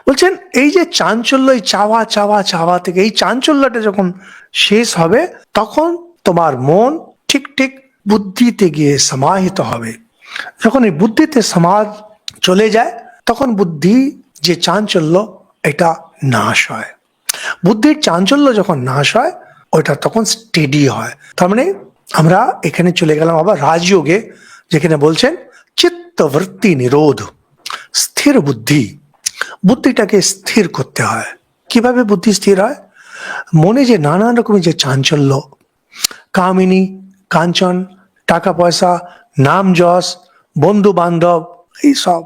বলছেন এই যে চাঞ্চল্য, এই চাওয়া চাওয়া চাওয়া থেকে এই চাঞ্চল্যটা যখন শেষ হবে, তখন তোমার মন ঠিক ঠিক বুদ্ধিতে গিয়ে সমাহিত হবে। যখন এই বুদ্ধিতে সমাজ চলে যায়, তখন বুদ্ধি যে চাঞ্চল্য এটা নাশ হয়। বুদ্ধির চাঞ্চল্য যখন নাশ হয়, ওইটা তখন স্টেডি হয়। তার মানে আমরা এখানে চলে গেলাম আবার রাজযোগে, যেখানে বলছেন চিত্তবৃত্তি নিরোধ, স্থির বুদ্ধি। বুদ্ধিটাকে স্থির করতে হয়। কিভাবে বুদ্ধি স্থির হয়? মনে যে নানান রকমের যে চাঞ্চল্য, কামিনী, কাঞ্চন, টাকা পয়সা, নাম যশ, বন্ধু বান্ধব, এইসব,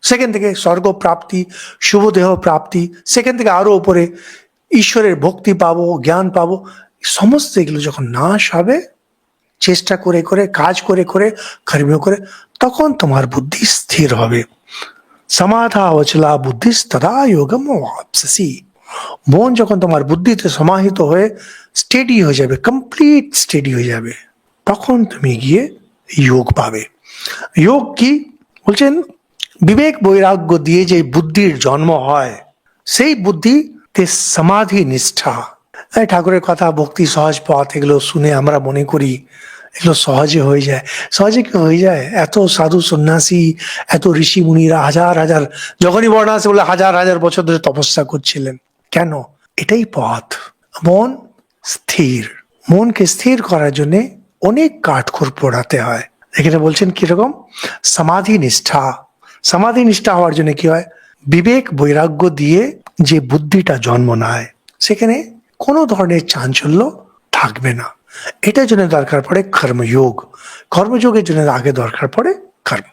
সেখান থেকে স্বর্গ প্রাপ্তি, শুভদেহ প্রাপ্তি, সেখান থেকে আরো উপরে ঈশ্বরের ভক্তি পাবো, জ্ঞান পাবো, সমস্ত এগুলো যখন নাশ হবে, চেষ্টা করে করে, কাজ করে করে, কর্ম করে, তখন তোমার বুদ্ধি স্থির হবে। সমাধা অচলা বুদ্ধি তদা যোগম অবাপ্স্যসি। মন যখন তোমার বুদ্ধিতে সমাহিত হয়ে স্টেডি হয়ে যাবে, কমপ্লিট স্টেডি হয়ে যাবে, তখন তুমি গিয়ে যোগ পাবে। যোগ কি বলছেন? বিবেক বৈরাগ্য দিয়ে যে বুদ্ধির জন্ম হয়, সেই বুদ্ধিতে সমাধি নিষ্ঠা। ঠাকুরের কথা, ভক্তি সহজ পথ, এগুলো শুনে আমরা মনে করি এগুলো সহজে হয়ে যায়। সহজে কি হয়ে যায়? এত সাধু সন্ন্যাসী, এত ঋষি মুনিরা হাজার হাজার, যখনই বর্ণা আছে বলে হাজার হাজার বছর ধরে তপস্যা করছিলেন। কেন? এটাই পথ। মন স্থির। মনকে স্থির করার জন্য অনেক কাঠখড় পোড়াতে হয়। এখানে বলছেন কিরকম? সমাধি নিষ্ঠা। সমাধি নিষ্ঠা হওয়ার জন্য কি হয়? বিবেক বৈরাগ্য দিয়ে যে বুদ্ধিটা জন্ম নেয়, সেখানে কোনো ধরনের চাঞ্চল্য থাকবে না। এটার জন্য দরকার পড়ে কর্মযোগ। কর্মযোগের জন্য আগে দরকার পড়ে কর্ম।